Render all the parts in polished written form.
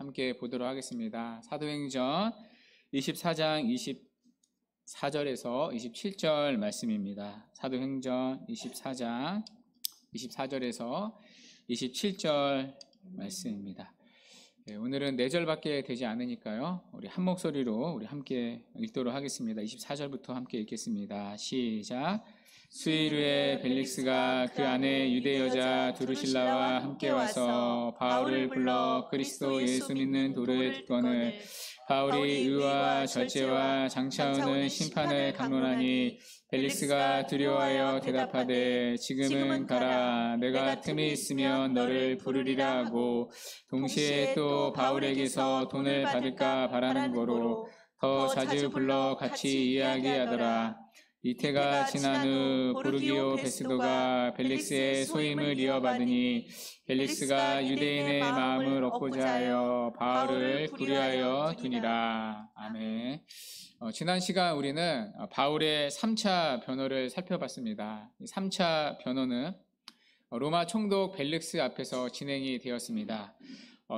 함께 보도록 하겠습니다. 사도행전 24장 24절에서 27절 말씀입니다. 사도행전 24장 24절에서 27절 말씀입니다. 오늘은 4절밖에 되지 않으니까요. 우리 한 목소리로 우리 함께 읽도록 하겠습니다. 24절부터 함께 읽겠습니다. 시작. 수일 후에 벨릭스가 그 안에 유대 여자 두루실라와 함께 와서 바울을 불러 그리스도 예수 믿는 도를 듣거늘 바울이 의와 절제와 장차오는 심판을 강론하니 벨릭스가 두려워하여 대답하되 지금은 가라. 내가 틈이 있으면 너를 부르리라 하고 동시에 또 바울에게서 돈을 받을까 바라는 거로 더 자주 불러 같이 이야기하더라. 이태가 지난 후 보르기오 베스도가 벨릭스의 소임을 이어받으니 벨릭스가 유대인의 마음을 얻고자 하여 바울을 구류하여 두니라. 아멘. 지난 시간 우리는 바울의 3차 변호를 살펴봤습니다. 3차 변호는 로마 총독 벨릭스 앞에서 진행이 되었습니다.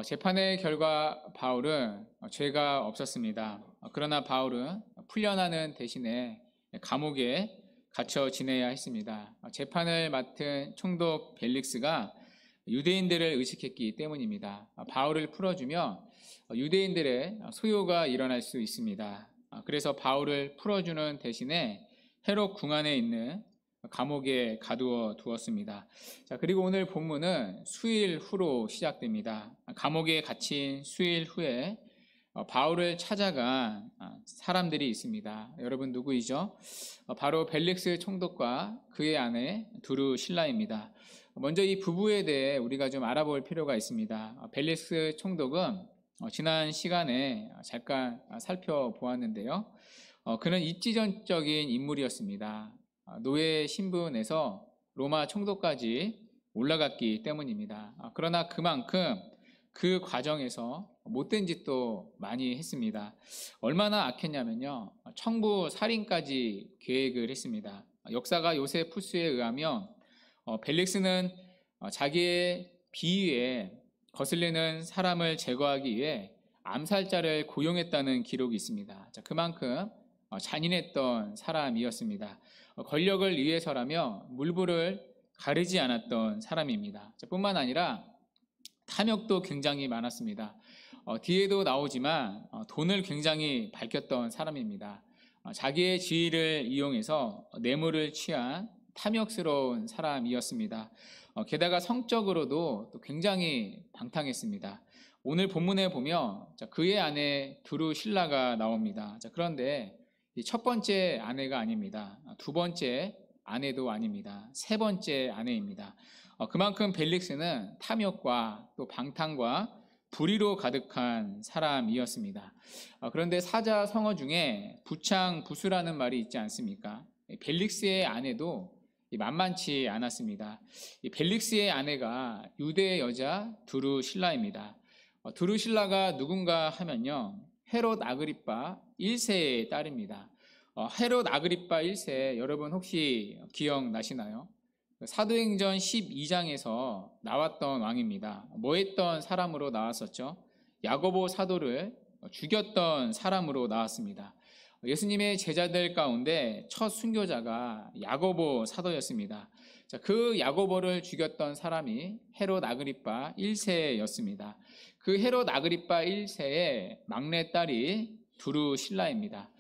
재판의 결과 바울은 죄가 없었습니다. 그러나 바울은 풀려나는 대신에 감옥에 갇혀 지내야 했습니다. 재판을 맡은 총독 벨릭스가 유대인들을 의식했기 때문입니다. 바울을 풀어주면 유대인들의 소요가 일어날 수 있습니다. 그래서 바울을 풀어주는 대신에 헤롯 궁안에 있는 감옥에 가두어 두었습니다. 그리고 오늘 본문은 수일 후로 시작됩니다. 감옥에 갇힌 수일 후에 바울을 찾아간 사람들이 있습니다. 여러분 누구이죠? 바로 벨릭스 총독과 그의 아내 두루실라입니다. 먼저 이 부부에 대해 우리가 좀 알아볼 필요가 있습니다. 벨릭스 총독은 지난 시간에 잠깐 살펴보았는데요. 그는 입지전적인 인물이었습니다. 노예 신분에서 로마 총독까지 올라갔기 때문입니다. 그러나 그만큼 그 과정에서 못된 짓도 많이 했습니다. 얼마나 악했냐면요. 청부 살인까지 계획을 했습니다. 역사가 요세푸스에 의하면 벨릭스는 자기의 비위에 거슬리는 사람을 제거하기 위해 암살자를 고용했다는 기록이 있습니다. 그만큼 잔인했던 사람이었습니다. 권력을 위해서라며 물불을 가리지 않았던 사람입니다. 뿐만 아니라 탐욕도 굉장히 많았습니다. 뒤에도 나오지만 돈을 굉장히 밝혔던 사람입니다. 자기의 지위를 이용해서 뇌물을 취한 탐욕스러운 사람이었습니다. 게다가 성적으로도 또 굉장히 방탕했습니다. 오늘 본문에 보면 그의 아내 두루실라가 나옵니다. 그런데 첫 번째 아내가 아닙니다. 두 번째 아내도 아닙니다. 세 번째 아내입니다. 그만큼 벨릭스는 탐욕과 또 방탕과 불의로 가득한 사람이었습니다. 그런데 사자 성어 중에 부창부수라는 말이 있지 않습니까? 벨릭스의 아내도 만만치 않았습니다. 벨릭스의 아내가 유대 여자 두루실라입니다. 두루실라가 누군가 하면요, 헤롯 아그리파 1세의 딸입니다. 헤롯 아그리파 1세 여러분 혹시 기억나시나요? 사도행전 12장에서 나왔던 왕입니다. 뭐 했던 사람으로 나왔었죠? 야고보 사도를 죽였던 사람으로 나왔습니다. 예수님의 제자들 가운데 첫 순교자가 야고보 사도였습니다. 그 야고보를 죽였던 사람이 헤롯 아그리파 1세였습니다. 그 헤롯 아그리파 1세의 막내딸이 두루실라입니다.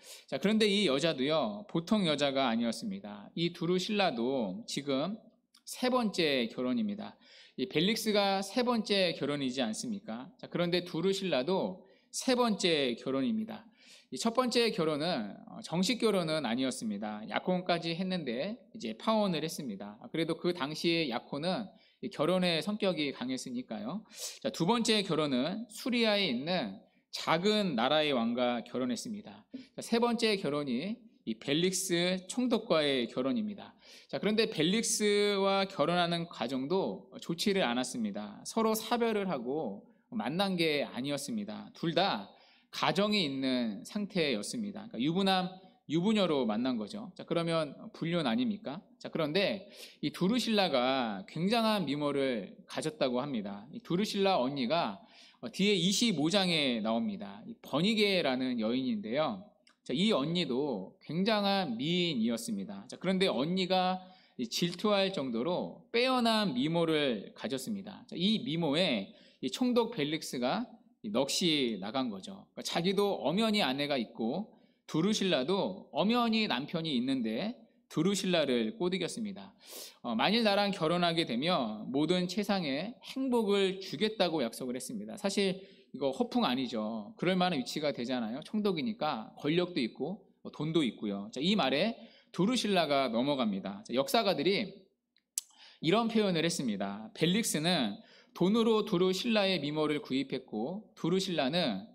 그런데 이 여자도요, 보통 여자가 아니었습니다. 이 두루실라도 지금 세 번째 결혼입니다. 이 벨릭스가 세 번째 결혼이지 않습니까? 그런데 두루실라도 세 번째 결혼입니다. 이 첫 번째 결혼은 정식 결혼은 아니었습니다. 약혼까지 했는데 이제 파혼을 했습니다. 그래도 그 당시에 약혼은 결혼의 성격이 강했으니까요. 두 번째 결혼은 수리아에 있는 작은 나라의 왕과 결혼했습니다. 세 번째 결혼이 이 벨릭스 총독과의 결혼입니다. 그런데 벨릭스와 결혼하는 과정도 좋지를 않았습니다. 서로 사별을 하고 만난 게 아니었습니다. 둘 다 가정이 있는 상태였습니다. 그러니까 유부남, 유부녀로 만난 거죠. 그러면 불륜 아닙니까? 그런데 이 두루실라가 굉장한 미모를 가졌다고 합니다. 이 두루실라 언니가 뒤에 25장에 나옵니다. 버니게라는 여인인데요. 이 언니도 굉장한 미인이었습니다. 그런데 언니가 질투할 정도로 빼어난 미모를 가졌습니다. 이 미모에 총독 벨릭스가 넋이 나간 거죠. 자기도 엄연히 아내가 있고 두루실라도 엄연히 남편이 있는데 두루실라를 꼬드겼습니다. 만일 나랑 결혼하게 되면 모든 세상에 행복을 주겠다고 약속을 했습니다. 사실 이거 허풍 아니죠. 그럴 만한 위치가 되잖아요. 총독이니까 권력도 있고 돈도 있고요. 이 말에 두루실라가 넘어갑니다. 역사가들이 이런 표현을 했습니다. 벨릭스는 돈으로 두루실라의 미모를 구입했고 두루실라는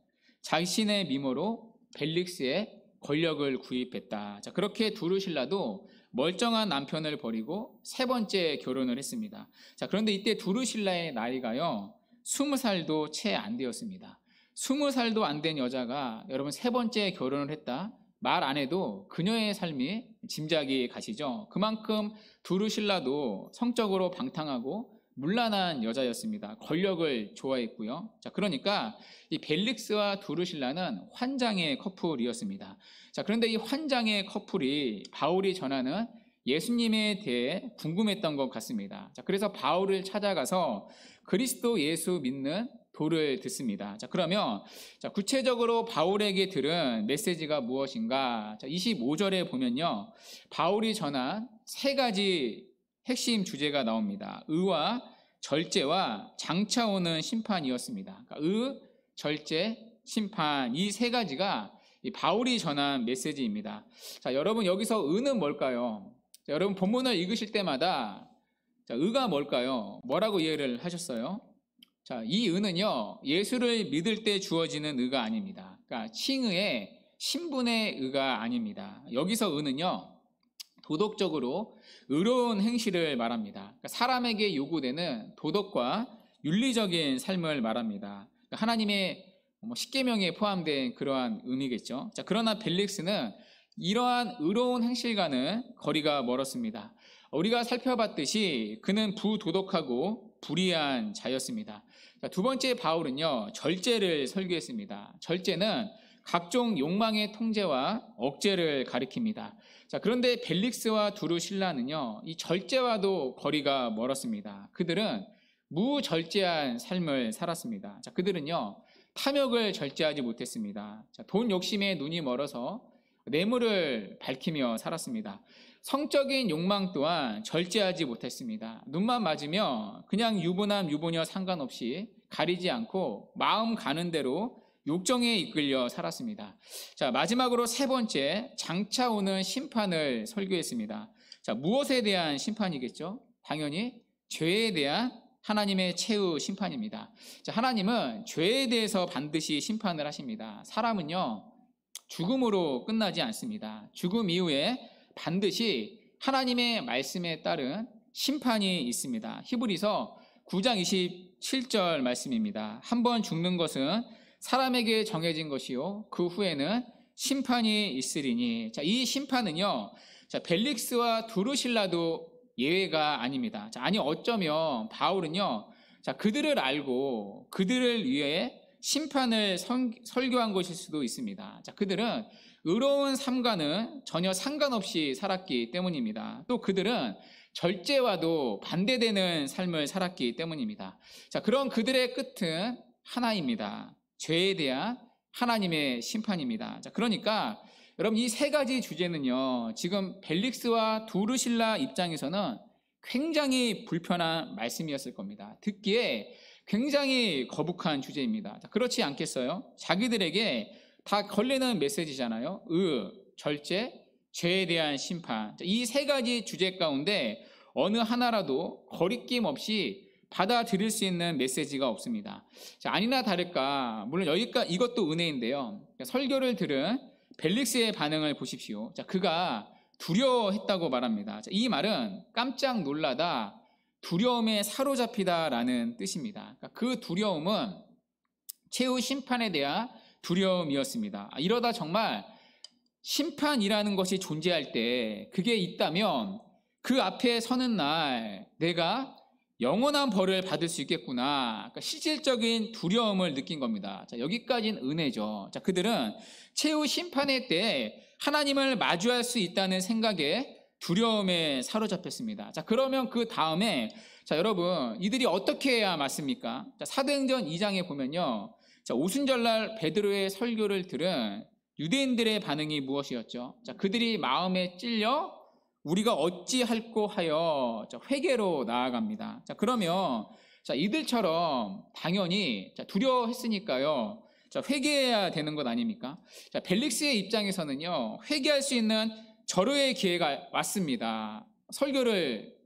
자신의 미모로 벨릭스의 권력을 구입했다. 그렇게 두루실라도 멀쩡한 남편을 버리고 세 번째 결혼을 했습니다. 그런데 이때 두루실라의 나이가요 20살도 채 안 되었습니다. 20살도 안 된 여자가 여러분 세 번째 결혼을 했다? 말 안 해도 그녀의 삶이 짐작이 가시죠. 그만큼 두루실라도 성적으로 방탕하고 문란한 여자였습니다. 권력을 좋아했고요. 그러니까 이 벨릭스와 두루실라는 환장의 커플이었습니다. 그런데 이 환장의 커플이 바울이 전하는 예수님에 대해 궁금했던 것 같습니다. 그래서 바울을 찾아가서 그리스도 예수 믿는 도를 듣습니다. 그러면 구체적으로 바울에게 들은 메시지가 무엇인가? 25절에 보면요. 바울이 전한 세 가지 핵심 주제가 나옵니다. 의와 절제와 장차 오는 심판이었습니다. 의, 절제, 심판 이 세 가지가 바울이 전한 메시지입니다. 여러분 여기서 의는 뭘까요? 여러분 본문을 읽으실 때마다 의가 뭘까요? 뭐라고 이해를 하셨어요? 이 의는요 예수를 믿을 때 주어지는 의가 아닙니다. 그러니까 칭의의 신분의 의가 아닙니다. 여기서 의는요 도덕적으로 의로운 행실을 말합니다. 그러니까 사람에게 요구되는 도덕과 윤리적인 삶을 말합니다. 그러니까 하나님의 십계명에 포함된 그러한 의미겠죠. 그러나 벨릭스는 이러한 의로운 행실과는 거리가 멀었습니다. 우리가 살펴봤듯이 그는 부도덕하고 불의한 자였습니다. 두 번째 바울은요 절제를 설교했습니다. 절제는 각종 욕망의 통제와 억제를 가리킵니다. 그런데 벨릭스와 두루실라는요 이 절제와도 거리가 멀었습니다. 그들은 무절제한 삶을 살았습니다. 그들은요 탐욕을 절제하지 못했습니다. 돈 욕심에 눈이 멀어서 뇌물을 밝히며 살았습니다. 성적인 욕망 또한 절제하지 못했습니다. 눈만 맞으며 그냥 유부남 유부녀 상관없이 가리지 않고 마음 가는 대로 욕정에 이끌려 살았습니다. 마지막으로 세 번째 장차 오는 심판을 설교했습니다. 무엇에 대한 심판이겠죠? 당연히 죄에 대한 하나님의 최후 심판입니다. 하나님은 죄에 대해서 반드시 심판을 하십니다. 사람은요 죽음으로 끝나지 않습니다. 죽음 이후에 반드시 하나님의 말씀에 따른 심판이 있습니다. 히브리서 9장 27절 말씀입니다. 한번 죽는 것은 사람에게 정해진 것이요 그 후에는 심판이 있으리니. 이 심판은요 벨릭스와 두루실라도 예외가 아닙니다. 아니 어쩌면 바울은요 그들을 알고 그들을 위해 심판을 설교한 것일 수도 있습니다. 그들은 의로운 삶과는 전혀 상관없이 살았기 때문입니다. 또 그들은 절제와도 반대되는 삶을 살았기 때문입니다. 그런 그들의 끝은 하나입니다. 죄에 대한 하나님의 심판입니다. 그러니까 여러분 이 세 가지 주제는요 지금 벨릭스와 두루실라 입장에서는 굉장히 불편한 말씀이었을 겁니다. 듣기에 굉장히 거북한 주제입니다. 그렇지 않겠어요? 자기들에게 다 걸리는 메시지잖아요. 의, 절제, 죄에 대한 심판. 이 세 가지 주제 가운데 어느 하나라도 거리낌 없이 받아들일 수 있는 메시지가 없습니다. 아니나 다를까 물론 여기까지 이것도 은혜인데요. 설교를 들은 벨릭스의 반응을 보십시오. 그가 두려워했다고 말합니다. 이 말은 깜짝 놀라다 두려움에 사로잡히다라는 뜻입니다. 그 두려움은 최후 심판에 대한 두려움이었습니다. 이러다 정말 심판이라는 것이 존재할 때 그게 있다면 그 앞에 서는 날 내가 영원한 벌을 받을 수 있겠구나. 그러니까 실질적인 두려움을 느낀 겁니다. 자, 여기까지는 은혜죠. 자, 그들은 최후 심판의 때에 하나님을 마주할 수 있다는 생각에 두려움에 사로잡혔습니다. 자, 그러면 그 다음에 자, 여러분, 이들이 어떻게 해야 맞습니까? 자, 사도행전 2장에 보면요. 자, 오순절날 베드로의 설교를 들은 유대인들의 반응이 무엇이었죠? 자, 그들이 마음에 찔려 우리가 어찌할꼬 하여 회개로 나아갑니다. 자, 그러면 자, 이들처럼 당연히 두려워했으니까요. 자, 회개해야 되는 것 아닙니까? 자, 벨릭스의 입장에서는요. 회개할 수 있는 절호의 기회가 왔습니다.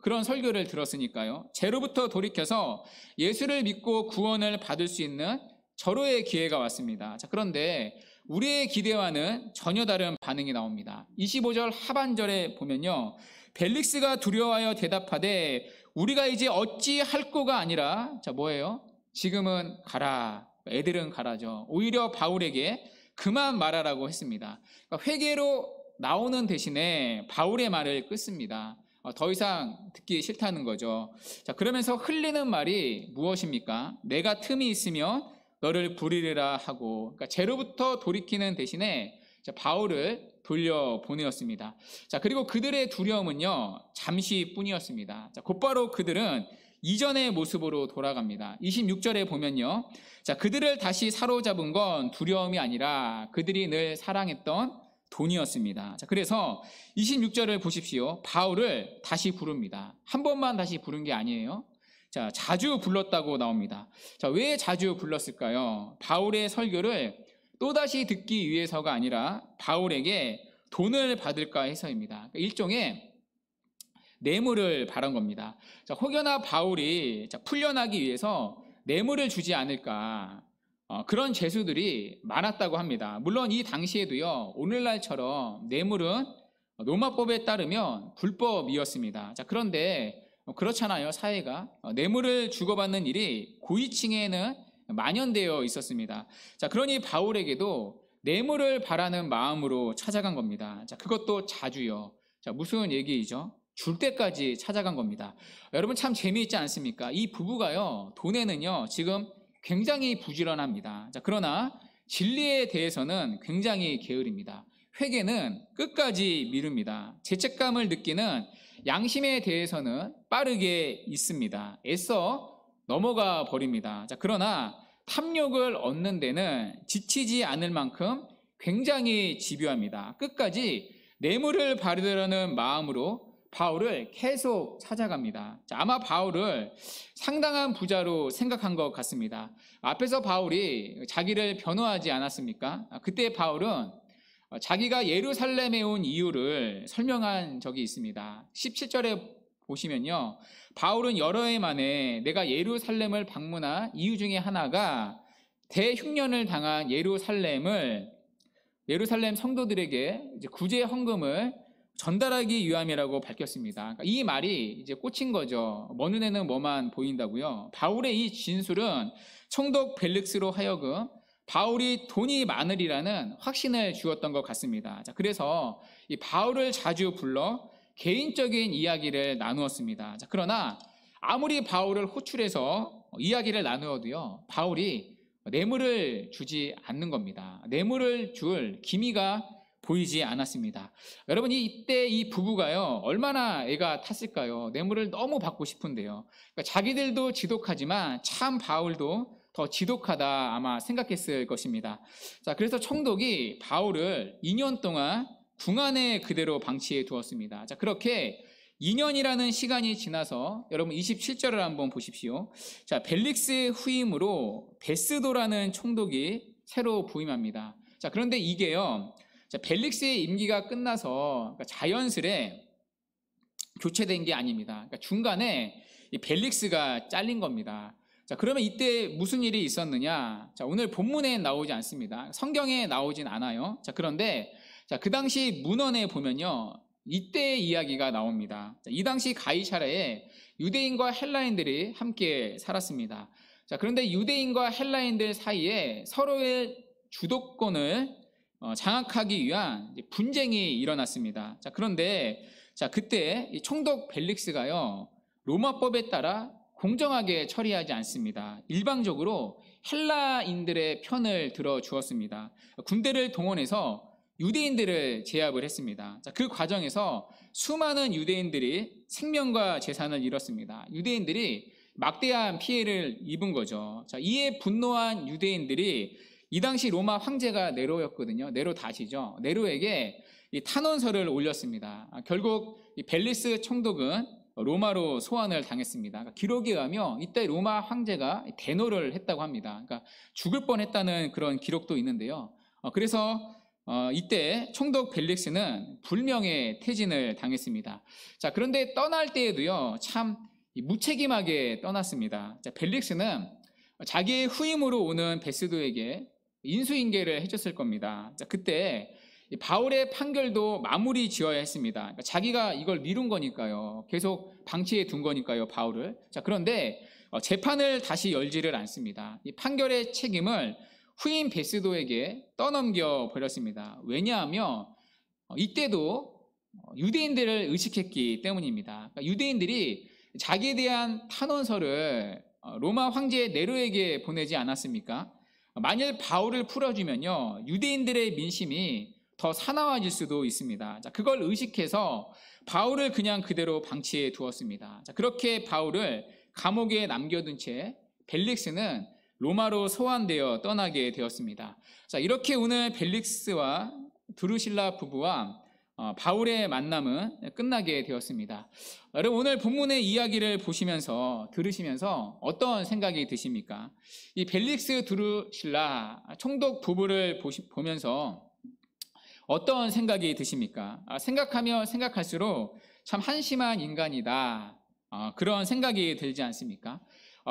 그런 설교를 들었으니까요. 죄로부터 돌이켜서 예수를 믿고 구원을 받을 수 있는 절호의 기회가 왔습니다. 자, 그런데 우리의 기대와는 전혀 다른 반응이 나옵니다. 25절 하반절에 보면요. 벨릭스가 두려워하여 대답하되 우리가 이제 어찌할꼬가 아니라 자, 뭐예요? 지금은 가라. 애들은 가라죠. 오히려 바울에게 그만 말하라고 했습니다. 그러니까 회개로 나오는 대신에 바울의 말을 끊습니다. 더 이상 듣기 싫다는 거죠. 자, 그러면서 흘리는 말이 무엇입니까? 내가 틈이 있으면 너를 부리리라 하고, 그러니까 죄로부터 돌이키는 대신에 바울을 돌려보내었습니다. 자, 그리고 그들의 두려움은요, 잠시뿐이었습니다. 자, 곧바로 그들은 이전의 모습으로 돌아갑니다. 26절에 보면요. 자, 그들을 다시 사로잡은 건 두려움이 아니라 그들이 늘 사랑했던 돈이었습니다. 자, 그래서 26절을 보십시오. 바울을 다시 부릅니다. 한 번만 다시 부른 게 아니에요. 자, 자주 불렀다고 나옵니다. 자, 왜 자주 불렀을까요? 바울의 설교를 또다시 듣기 위해서가 아니라 바울에게 돈을 받을까 해서입니다. 일종의 뇌물을 바란 겁니다. 자, 혹여나 바울이 풀려나기 위해서 뇌물을 주지 않을까, 그런 죄수들이 많았다고 합니다. 물론 이 당시에도요, 오늘날처럼 뇌물은 로마법에 따르면 불법이었습니다. 자, 그런데 그렇잖아요, 사회가. 뇌물을 주고받는 일이 고위층에는 만연되어 있었습니다. 자, 그러니 바울에게도 뇌물을 바라는 마음으로 찾아간 겁니다. 자, 그것도 자주요. 자, 무슨 얘기이죠? 줄 때까지 찾아간 겁니다. 여러분 참 재미있지 않습니까? 이 부부가요, 돈에는요, 지금 굉장히 부지런합니다. 자, 그러나 진리에 대해서는 굉장히 게으릅니다. 회개는 끝까지 미룹니다. 죄책감을 느끼는 양심에 대해서는 빠르게 있습니다. 애써 넘어가 버립니다. 자, 그러나 탐욕을 얻는 데는 지치지 않을 만큼 굉장히 집요합니다. 끝까지 뇌물을 받으려는 마음으로 바울을 계속 찾아갑니다. 자, 아마 바울을 상당한 부자로 생각한 것 같습니다. 앞에서 바울이 자기를 변호하지 않았습니까? 그때 바울은 자기가 예루살렘에 온 이유를 설명한 적이 있습니다. 17절에 보시면요. 바울은 여러 해 만에 내가 예루살렘을 방문한 이유 중에 하나가 대흉년을 당한 예루살렘 성도들에게 이제 구제 헌금을 전달하기 위함이라고 밝혔습니다. 그러니까 이 말이 이제 꽂힌 거죠. 먼 눈에는 뭐만 보인다고요. 바울의 이 진술은 총독 벨릭스로 하여금 바울이 돈이 많으리라는 확신을 주었던 것 같습니다. 자, 그래서 이 바울을 자주 불러 개인적인 이야기를 나누었습니다. 자, 그러나 아무리 바울을 호출해서 이야기를 나누어도요, 바울이 뇌물을 주지 않는 겁니다. 뇌물을 줄 기미가 보이지 않았습니다. 여러분, 이때 이 부부가요, 얼마나 애가 탔을까요? 뇌물을 너무 받고 싶은데요. 그러니까 자기들도 지독하지만 참 바울도 더 지독하다 아마 생각했을 것입니다. 자, 그래서 총독이 바울을 2년 동안 궁안에 그대로 방치해 두었습니다. 자, 그렇게 2년이라는 시간이 지나서 여러분 27절을 한번 보십시오. 자, 벨릭스의 후임으로 베스도라는 총독이 새로 부임합니다. 자, 그런데 이게요, 자, 벨릭스의 임기가 끝나서 자연스레 교체된 게 아닙니다. 그러니까 중간에 이 벨릭스가 잘린 겁니다. 자, 그러면 이때 무슨 일이 있었느냐? 자, 오늘 본문에 나오지 않습니다. 성경에 나오진 않아요. 자, 그런데 자, 그 당시 문헌에 보면요, 이때의 이야기가 나옵니다. 자, 이 당시 가이사랴에 유대인과 헬라인들이 함께 살았습니다. 자, 그런데 유대인과 헬라인들 사이에 서로의 주도권을 장악하기 위한 분쟁이 일어났습니다. 자, 그런데 자, 그때 이 총독 벨릭스가요, 로마법에 따라 공정하게 처리하지 않습니다. 일방적으로 헬라인들의 편을 들어 주었습니다. 군대를 동원해서 유대인들을 제압을 했습니다. 그 과정에서 수많은 유대인들이 생명과 재산을 잃었습니다. 유대인들이 막대한 피해를 입은 거죠. 이에 분노한 유대인들이 이 당시 로마 황제가 네로였거든요. 네로 다시죠. 네로에게 이 탄원서를 올렸습니다. 결국 이 벨리스 총독은 로마로 소환을 당했습니다. 기록에 의하면 이때 로마 황제가 대노를 했다고 합니다. 그러니까 죽을 뻔했다는 그런 기록도 있는데요. 그래서 이때 총독 벨릭스는 불명예 퇴진을 당했습니다. 그런데 떠날 때에도요, 참 무책임하게 떠났습니다. 벨릭스는 자기의 후임으로 오는 베스도에게 인수인계를 해줬을 겁니다. 그때 바울의 판결도 마무리 지어야 했습니다. 그러니까 자기가 이걸 미룬 거니까요. 계속 방치해 둔 거니까요, 바울을. 그런데 재판을 다시 열지를 않습니다. 이 판결의 책임을 후임 베스도에게 떠넘겨 버렸습니다. 왜냐하면 이때도 유대인들을 의식했기 때문입니다. 그러니까 유대인들이 자기에 대한 탄원서를 로마 황제 네로에게 보내지 않았습니까? 만일 바울을 풀어주면요, 유대인들의 민심이 더 사나워질 수도 있습니다. 그걸 의식해서 바울을 그냥 그대로 방치해 두었습니다. 그렇게 바울을 감옥에 남겨둔 채 벨릭스는 로마로 소환되어 떠나게 되었습니다. 이렇게 오늘 벨릭스와 드루실라 부부와 바울의 만남은 끝나게 되었습니다. 여러분, 오늘 본문의 이야기를 들으시면서 어떤 생각이 드십니까? 이 벨릭스 드루실라 총독 부부를 보면서 어떤 생각이 드십니까? 생각하면 생각할수록 참 한심한 인간이다, 그런 생각이 들지 않습니까?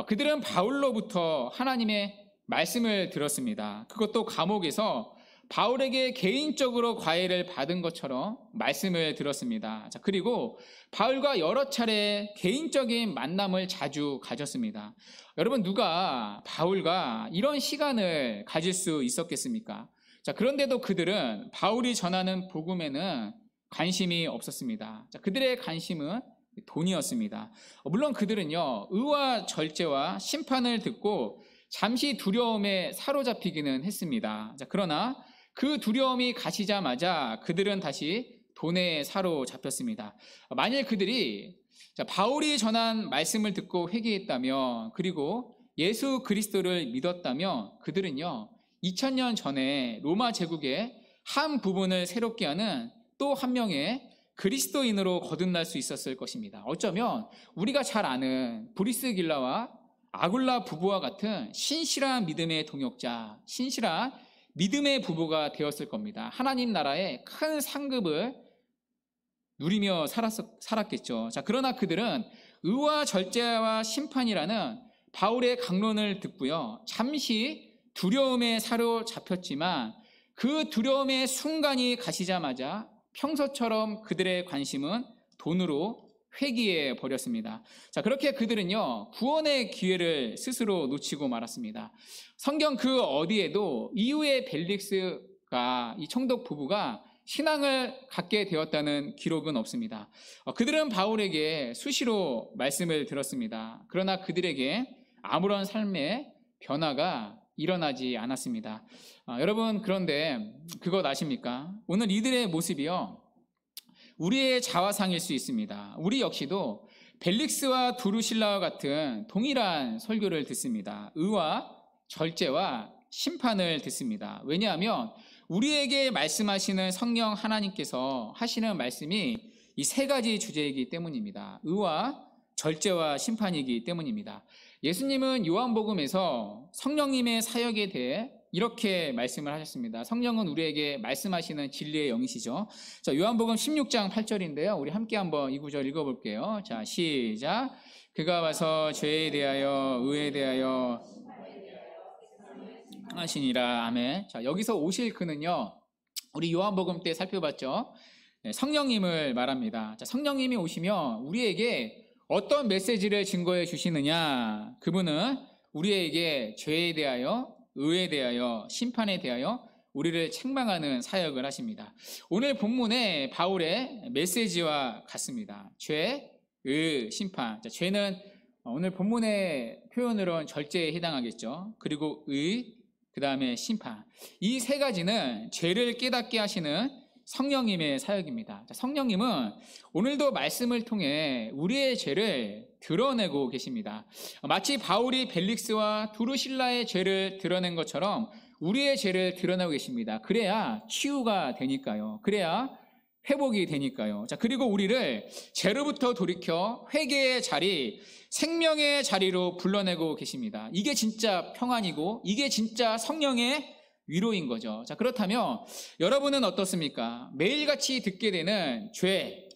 그들은 바울로부터 하나님의 말씀을 들었습니다. 그것도 감옥에서 바울에게 개인적으로 과외를 받은 것처럼 말씀을 들었습니다. 그리고 바울과 여러 차례 개인적인 만남을 자주 가졌습니다. 여러분, 누가 바울과 이런 시간을 가질 수 있었겠습니까? 그런데도 그들은 바울이 전하는 복음에는 관심이 없었습니다. 그들의 관심은 돈이었습니다. 물론 그들은요, 의와 절제와 심판을 듣고 잠시 두려움에 사로잡히기는 했습니다. 그러나 그 두려움이 가시자마자 그들은 다시 돈에 사로잡혔습니다. 만일 그들이 바울이 전한 말씀을 듣고 회개했다면, 그리고 예수 그리스도를 믿었다면, 그들은요 2000년 전에 로마 제국의 한 부분을 새롭게 하는 또 한 명의 그리스도인으로 거듭날 수 있었을 것입니다. 어쩌면 우리가 잘 아는 브리스길라와 아굴라 부부와 같은 신실한 믿음의 동역자, 신실한 믿음의 부부가 되었을 겁니다. 하나님 나라의 큰 상급을 누리며 살았겠죠. 그러나 그들은 의와 절제와 심판이라는 바울의 강론을 듣고요, 잠시 두려움에 사로잡혔지만 그 두려움의 순간이 가시자마자 평소처럼 그들의 관심은 돈으로 회귀해 버렸습니다. 그렇게 그들은요, 구원의 기회를 스스로 놓치고 말았습니다. 성경 그 어디에도 이후에 벨릭스가, 이 총독 부부가 신앙을 갖게 되었다는 기록은 없습니다. 그들은 바울에게 수시로 말씀을 들었습니다. 그러나 그들에게 아무런 삶의 변화가 일어나지 않았습니다. 여러분, 그런데 그것 아십니까? 오늘 이들의 모습이요, 우리의 자화상일 수 있습니다. 우리 역시도 벨릭스와 두루실라와 같은 동일한 설교를 듣습니다. 의와 절제와 심판을 듣습니다. 왜냐하면 우리에게 말씀하시는 성령 하나님께서 하시는 말씀이 이 세 가지 주제이기 때문입니다. 의와 절제와 심판이기 때문입니다. 예수님은 요한복음에서 성령님의 사역에 대해 이렇게 말씀을 하셨습니다. 성령은 우리에게 말씀하시는 진리의 영이시죠. 요한복음 16장 8절인데요. 우리 함께 한번 이 구절 읽어볼게요. 자, 시작. 그가 와서 죄에 대하여 의에 대하여 하시니라. 아멘. 자, 여기서 오실 그는요, 우리 요한복음 때 살펴봤죠. 성령님을 말합니다. 자, 성령님이 오시면 우리에게 어떤 메시지를 증거해 주시느냐? 그분은 우리에게 죄에 대하여, 의에 대하여, 심판에 대하여 우리를 책망하는 사역을 하십니다. 오늘 본문의 바울의 메시지와 같습니다. 죄, 의, 심판. 자, 죄는 오늘 본문의 표현으로는 절제에 해당하겠죠. 그리고 그 다음에 심판. 이 세 가지는 죄를 깨닫게 하시는 성령님의 사역입니다. 성령님은 오늘도 말씀을 통해 우리의 죄를 드러내고 계십니다. 마치 바울이 벨릭스와 두루실라의 죄를 드러낸 것처럼 우리의 죄를 드러내고 계십니다. 그래야 치유가 되니까요. 그래야 회복이 되니까요. 그리고 우리를 죄로부터 돌이켜 회개의 자리, 생명의 자리로 불러내고 계십니다. 이게 진짜 평안이고 이게 진짜 성령의 위로인 거죠. 그렇다면 여러분은 어떻습니까? 매일같이 듣게 되는 죄,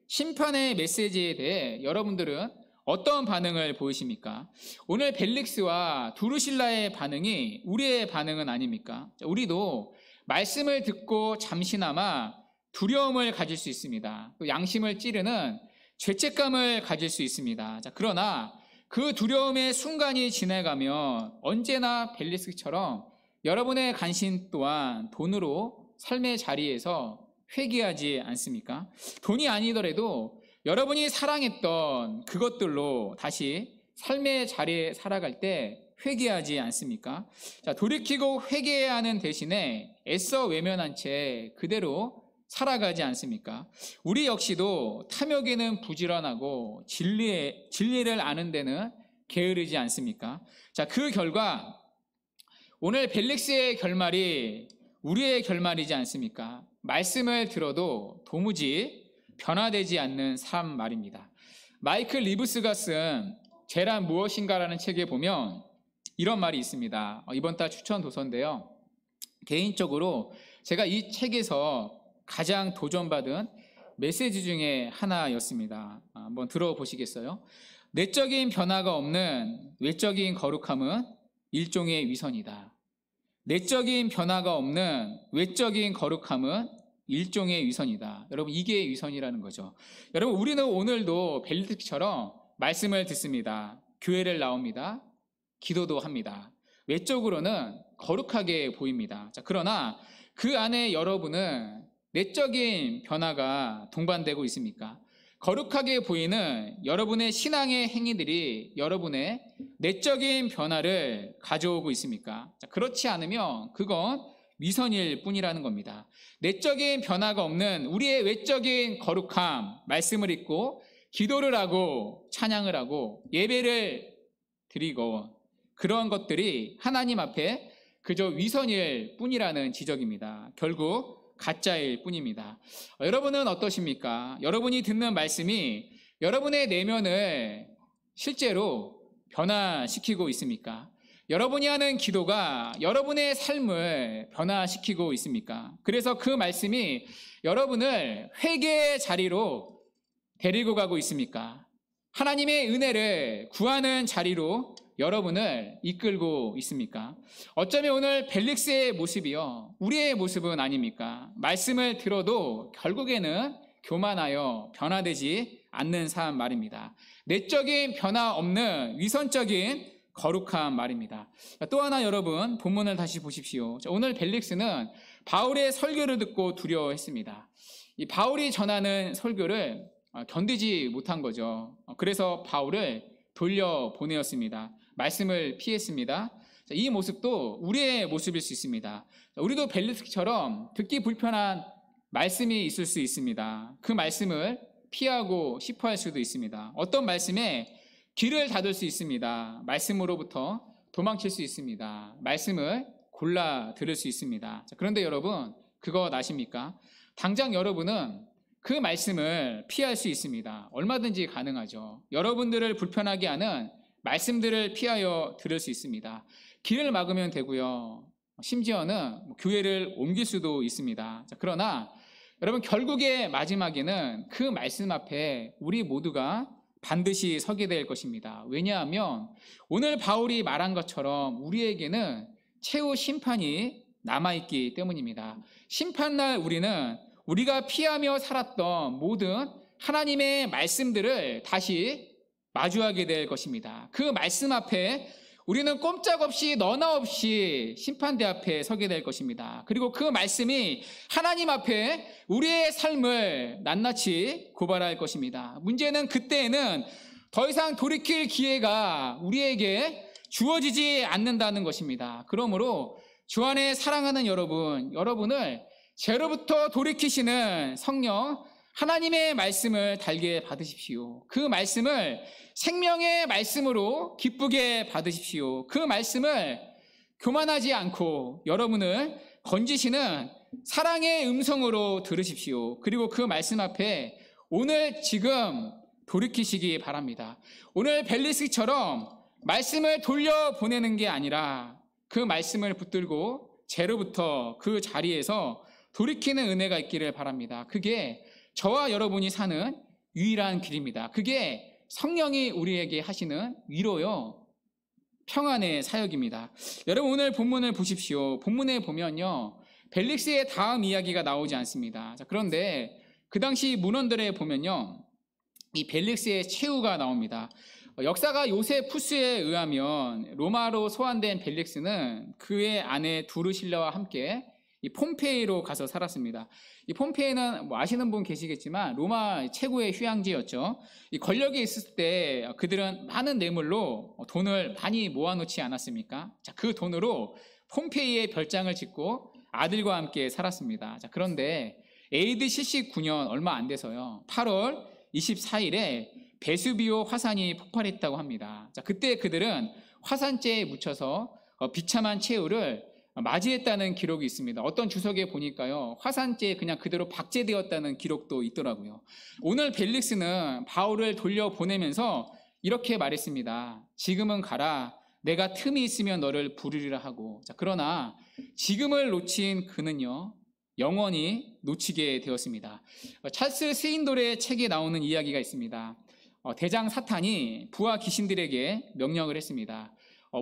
심판의 메시지에 대해 여러분들은 어떤 반응을 보이십니까? 오늘 벨릭스와 두루실라의 반응이 우리의 반응은 아닙니까? 우리도 말씀을 듣고 잠시나마 두려움을 가질 수 있습니다. 또 양심을 찌르는 죄책감을 가질 수 있습니다. 그러나 그 두려움의 순간이 지나가면 언제나 벨릭스처럼 여러분의 간신 또한 돈으로 삶의 자리에서 회개하지 않습니까? 돈이 아니더라도 여러분이 사랑했던 그것들로 다시 삶의 자리에 살아갈 때 회개하지 않습니까? 돌이키고 회개해야 하는 대신에 애써 외면한 채 그대로 살아가지 않습니까? 우리 역시도 탐욕에는 부지런하고 진리를 아는 데는 게으르지 않습니까? 그 결과 오늘 벨릭스의 결말이 우리의 결말이지 않습니까? 말씀을 들어도 도무지 변화되지 않는 삶 말입니다. 마이클 리브스가 쓴 죄란 무엇인가라는 책에 보면 이런 말이 있습니다. 이번 달 추천 도서인데요. 개인적으로 제가 이 책에서 가장 도전받은 메시지 중에 하나였습니다. 한번 들어보시겠어요? 내적인 변화가 없는 외적인 거룩함은 일종의 위선이다. 내적인 변화가 없는 외적인 거룩함은 일종의 위선이다. 여러분, 이게 위선이라는 거죠. 여러분, 우리는 오늘도 벨릭스처럼 말씀을 듣습니다. 교회를 나옵니다. 기도도 합니다. 외적으로는 거룩하게 보입니다. 그러나 그 안에 여러분은 내적인 변화가 동반되고 있습니까? 거룩하게 보이는 여러분의 신앙의 행위들이 여러분의 내적인 변화를 가져오고 있습니까? 그렇지 않으면 그건 위선일 뿐이라는 겁니다. 내적인 변화가 없는 우리의 외적인 거룩함, 말씀을 읽고 기도를 하고 찬양을 하고 예배를 드리고 그런 것들이 하나님 앞에 그저 위선일 뿐이라는 지적입니다. 결국 가짜일 뿐입니다. 여러분은 어떠십니까? 여러분이 듣는 말씀이 여러분의 내면을 실제로 변화시키고 있습니까? 여러분이 하는 기도가 여러분의 삶을 변화시키고 있습니까? 그래서 그 말씀이 여러분을 회개의 자리로 데리고 가고 있습니까? 하나님의 은혜를 구하는 자리로 여러분을 이끌고 있습니까? 어쩌면 오늘 벨릭스의 모습이요, 우리의 모습은 아닙니까? 말씀을 들어도 결국에는 교만하여 변화되지 않는 삶 말입니다. 내적인 변화 없는 위선적인 거룩함 말입니다. 또 하나 여러분, 본문을 다시 보십시오. 오늘 벨릭스는 바울의 설교를 듣고 두려워했습니다. 이 바울이 전하는 설교를 견디지 못한 거죠. 그래서 바울을 돌려보내었습니다. 말씀을 피했습니다. 이 모습도 우리의 모습일 수 있습니다. 우리도 벨릭스처럼 듣기 불편한 말씀이 있을 수 있습니다. 그 말씀을 피하고 싶어 할 수도 있습니다. 어떤 말씀에 귀를 닫을 수 있습니다. 말씀으로부터 도망칠 수 있습니다. 말씀을 골라 들을 수 있습니다. 그런데 여러분, 그거 아십니까? 당장 여러분은 그 말씀을 피할 수 있습니다. 얼마든지 가능하죠. 여러분들을 불편하게 하는 말씀들을 피하여 들을 수 있습니다. 길을 막으면 되고요. 심지어는 교회를 옮길 수도 있습니다. 그러나 여러분, 결국의 마지막에는 그 말씀 앞에 우리 모두가 반드시 서게 될 것입니다. 왜냐하면 오늘 바울이 말한 것처럼 우리에게는 최후 심판이 남아있기 때문입니다. 심판날 우리는 우리가 피하며 살았던 모든 하나님의 말씀들을 다시 마주하게 될 것입니다. 그 말씀 앞에 우리는 꼼짝없이 너나 없이 심판대 앞에 서게 될 것입니다. 그리고 그 말씀이 하나님 앞에 우리의 삶을 낱낱이 고발할 것입니다. 문제는 그때에는 더 이상 돌이킬 기회가 우리에게 주어지지 않는다는 것입니다. 그러므로 주 안에 사랑하는 여러분을 죄로부터 돌이키시는 성령 하나님의 말씀을 달게 받으십시오. 그 말씀을 생명의 말씀으로 기쁘게 받으십시오. 그 말씀을 교만하지 않고 여러분을 건지시는 사랑의 음성으로 들으십시오. 그리고 그 말씀 앞에 오늘 지금 돌이키시기 바랍니다. 오늘 벨리스처럼 말씀을 돌려보내는 게 아니라 그 말씀을 붙들고 죄로부터 그 자리에서 돌이키는 은혜가 있기를 바랍니다. 그게 저와 여러분이 사는 유일한 길입니다. 그게 성령이 우리에게 하시는 위로요, 평안의 사역입니다. 여러분 오늘 본문을 보십시오. 본문에 보면요, 벨릭스의 다음 이야기가 나오지 않습니다. 자, 그런데 그 당시 문헌들에 보면요, 이 벨릭스의 최후가 나옵니다. 역사가 요세푸스에 의하면 로마로 소환된 벨릭스는 그의 아내 두루실라와 함께 이 폼페이로 가서 살았습니다. 이 폼페이는 뭐 아시는 분 계시겠지만 로마 최고의 휴양지였죠. 이 권력에 있을 때 그들은 많은 뇌물로 돈을 많이 모아놓지 않았습니까? 자, 그 돈으로 폼페이에 별장을 짓고 아들과 함께 살았습니다. 자, 그런데 AD 79년 얼마 안 돼서요, 8월 24일에 베수비오 화산이 폭발했다고 합니다. 자, 그때 그들은 화산재에 묻혀서 비참한 최후를 맞이했다는 기록이 있습니다. 어떤 주석에 보니까요, 화산재에 그냥 그대로 박제되었다는 기록도 있더라고요. 오늘 벨릭스는 바울을 돌려보내면서 이렇게 말했습니다. 지금은 가라. 내가 틈이 있으면 너를 부르리라 하고. 자, 그러나 지금을 놓친 그는요, 영원히 놓치게 되었습니다. 찰스 스윈돌의 책에 나오는 이야기가 있습니다. 대장 사탄이 부하 귀신들에게 명령을 했습니다.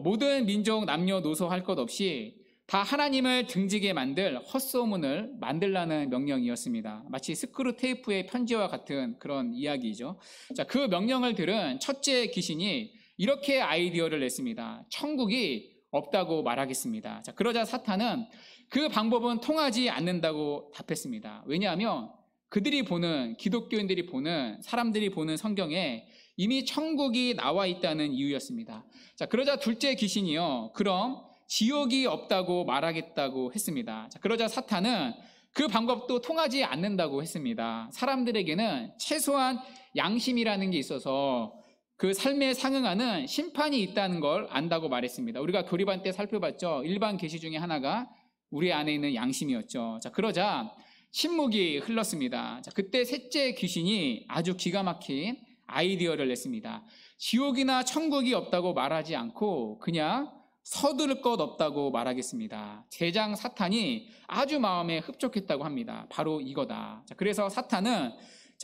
모든 민족 남녀노소 할 것 없이 다 하나님을 등지게 만들 헛소문을 만들라는 명령이었습니다. 마치 스크루 테이프의 편지와 같은 그런 이야기죠. 자, 그 명령을 들은 첫째 귀신이 이렇게 아이디어를 냈습니다. 천국이 없다고 말하겠습니다. 자, 그러자 사탄은 그 방법은 통하지 않는다고 답했습니다. 왜냐하면 그들이 보는, 기독교인들이 보는, 사람들이 보는 성경에 이미 천국이 나와 있다는 이유였습니다. 자, 그러자 둘째 귀신이요, 그럼 지옥이 없다고 말하겠다고 했습니다. 자, 그러자 사탄은 그 방법도 통하지 않는다고 했습니다. 사람들에게는 최소한 양심이라는 게 있어서 그 삶에 상응하는 심판이 있다는 걸 안다고 말했습니다. 우리가 교리반 때 살펴봤죠. 일반 계시 중에 하나가 우리 안에 있는 양심이었죠. 자, 그러자 침묵이 흘렀습니다. 자, 그때 셋째 귀신이 아주 기가 막힌 아이디어를 냈습니다. 지옥이나 천국이 없다고 말하지 않고 그냥 서두를 것 없다고 말하겠습니다. 제장 사탄이 아주 마음에 흡족했다고 합니다. 바로 이거다. 자, 그래서 사탄은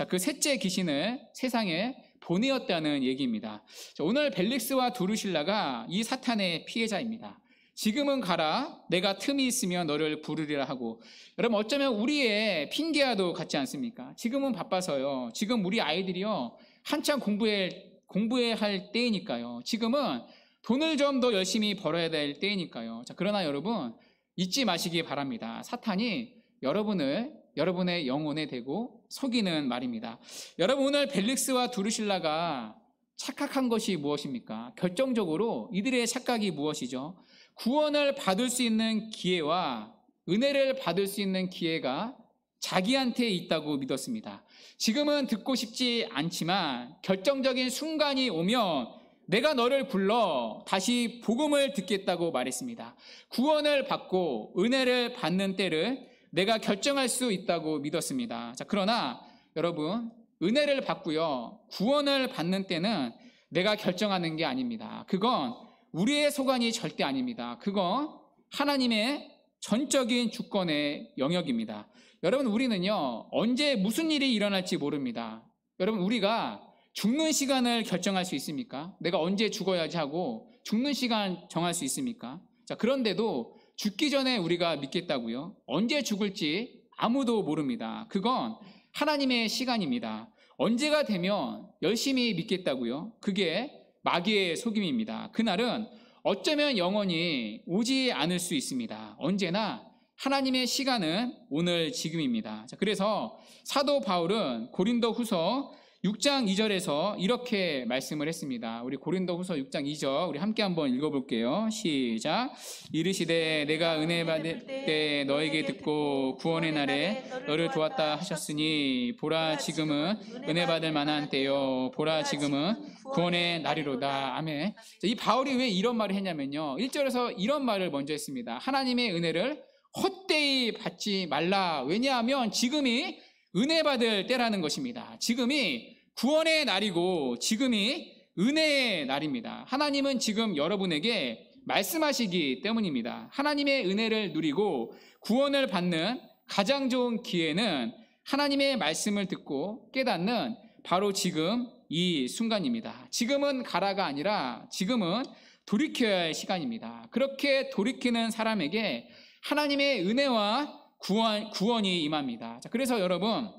그 셋째 귀신을 세상에 보내었다는 얘기입니다. 자, 오늘 벨릭스와 두루실라가 이 사탄의 피해자입니다. 지금은 가라. 내가 틈이 있으면 너를 부르리라 하고. 여러분 어쩌면 우리의 핑계와도 같지 않습니까? 지금은 바빠서요. 지금 우리 아이들이요, 한참 공부해야 할 때이니까요. 지금은 돈을 좀 더 열심히 벌어야 될 때이니까요. 자, 그러나 여러분 잊지 마시기 바랍니다. 사탄이 여러분의 영혼에 대고 속이는 말입니다. 여러분 오늘 벨릭스와 두루실라가 착각한 것이 무엇입니까? 결정적으로 이들의 착각이 무엇이죠? 구원을 받을 수 있는 기회와 은혜를 받을 수 있는 기회가 자기한테 있다고 믿었습니다. 지금은 듣고 싶지 않지만 결정적인 순간이 오면 내가 너를 불러 다시 복음을 듣겠다고 말했습니다. 구원을 받고 은혜를 받는 때를 내가 결정할 수 있다고 믿었습니다. 자, 그러나 여러분 은혜를 받고요, 구원을 받는 때는 내가 결정하는 게 아닙니다. 그건 우리의 소관이 절대 아닙니다. 그건 하나님의 전적인 주권의 영역입니다. 여러분 우리는요, 언제 무슨 일이 일어날지 모릅니다. 여러분 우리가 죽는 시간을 결정할 수 있습니까? 내가 언제 죽어야지 하고 죽는 시간 정할 수 있습니까? 자, 그런데도 죽기 전에 우리가 믿겠다고요? 언제 죽을지 아무도 모릅니다. 그건 하나님의 시간입니다. 언제가 되면 열심히 믿겠다고요? 그게 마귀의 속임입니다. 그날은 어쩌면 영원히 오지 않을 수 있습니다. 언제나 하나님의 시간은 오늘 지금입니다. 자, 그래서 사도 바울은 고린도 후서 6장 2절에서 이렇게 말씀을 했습니다. 우리 고린도후서 6장 2절 우리 함께 한번 읽어볼게요. 시작. 이르시되 내가 은혜 받을 때 너에게 듣고 구원의 날에 너를 도왔다 하셨으니 보라 지금은 은혜 받을 만한 때요 보라 지금은 구원의 날이로다. 아멘. 이 바울이 왜 이런 말을 했냐면요, 1절에서 이런 말을 먼저 했습니다. 하나님의 은혜를 헛되이 받지 말라. 왜냐하면 지금이 은혜 받을 때라는 것입니다. 지금이 구원의 날이고 지금이 은혜의 날입니다. 하나님은 지금 여러분에게 말씀하시기 때문입니다. 하나님의 은혜를 누리고 구원을 받는 가장 좋은 기회는 하나님의 말씀을 듣고 깨닫는 바로 지금 이 순간입니다. 지금은 가라가 아니라 지금은 돌이켜야 할 시간입니다. 그렇게 돌이키는 사람에게 하나님의 은혜와 구원이 임합니다. 자, 그래서 여러분,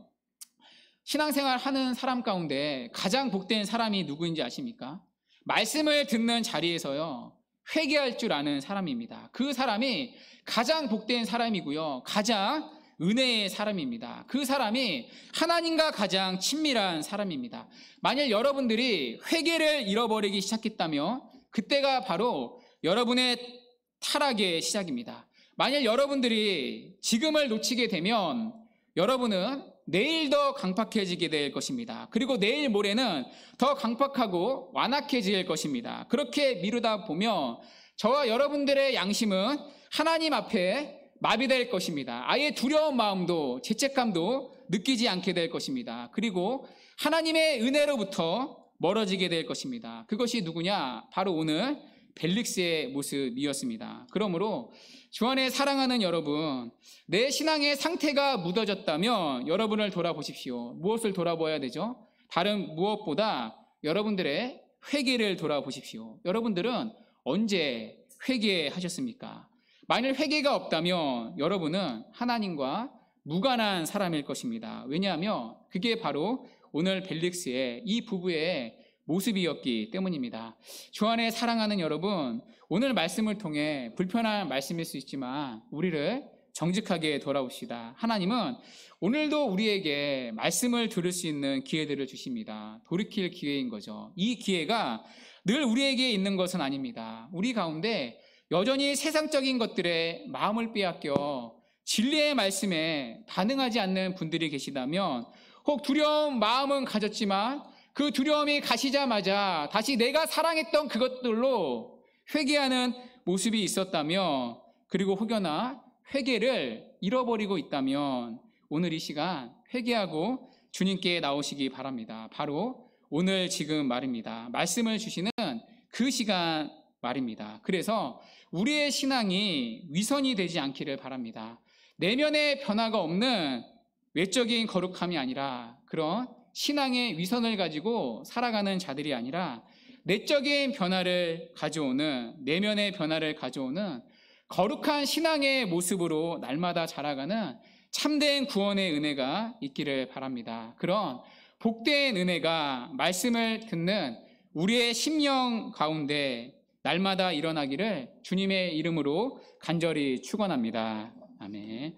신앙생활 하는 사람 가운데 가장 복된 사람이 누구인지 아십니까? 말씀을 듣는 자리에서요, 회개할 줄 아는 사람입니다. 그 사람이 가장 복된 사람이고요, 가장 은혜의 사람입니다. 그 사람이 하나님과 가장 친밀한 사람입니다. 만일 여러분들이 회개를 잃어버리기 시작했다면 그때가 바로 여러분의 타락의 시작입니다. 만일 여러분들이 지금을 놓치게 되면 여러분은 내일 더 강팍해지게 될 것입니다. 그리고 내일 모레는 더 강팍하고 완악해질 것입니다. 그렇게 미루다 보면 저와 여러분들의 양심은 하나님 앞에 마비될 것입니다. 아예 두려운 마음도 죄책감도 느끼지 않게 될 것입니다. 그리고 하나님의 은혜로부터 멀어지게 될 것입니다. 그것이 누구냐? 바로 오늘 벨릭스의 모습이었습니다. 그러므로 주 안에 사랑하는 여러분, 내 신앙의 상태가 무뎌졌다면 여러분을 돌아보십시오. 무엇을 돌아봐야 되죠? 다른 무엇보다 여러분들의 회개를 돌아보십시오. 여러분들은 언제 회개하셨습니까? 만일 회개가 없다면 여러분은 하나님과 무관한 사람일 것입니다. 왜냐하면 그게 바로 오늘 벨릭스의 이 부부의 모습이었기 때문입니다. 주 안에 사랑하는 여러분, 오늘 말씀을 통해 불편한 말씀일 수 있지만 우리를 정직하게 돌아봅시다. 하나님은 오늘도 우리에게 말씀을 들을 수 있는 기회들을 주십니다. 돌이킬 기회인 거죠. 이 기회가 늘 우리에게 있는 것은 아닙니다. 우리 가운데 여전히 세상적인 것들에 마음을 빼앗겨 진리의 말씀에 반응하지 않는 분들이 계시다면, 혹 두려운 마음은 가졌지만 그 두려움이 가시자마자 다시 내가 사랑했던 그것들로 회개하는 모습이 있었다면, 그리고 혹여나 회개를 잃어버리고 있다면 오늘 이 시간 회개하고 주님께 나오시기 바랍니다. 바로 오늘 지금 말입니다. 말씀을 주시는 그 시간 말입니다. 그래서 우리의 신앙이 위선이 되지 않기를 바랍니다. 내면의 변화가 없는 외적인 거룩함이 아니라 그런 신앙의 위선을 가지고 살아가는 자들이 아니라 내적인 변화를 가져오는, 내면의 변화를 가져오는 거룩한 신앙의 모습으로 날마다 자라가는 참된 구원의 은혜가 있기를 바랍니다. 그런 복된 은혜가 말씀을 듣는 우리의 심령 가운데 날마다 일어나기를 주님의 이름으로 간절히 축원합니다. 아멘.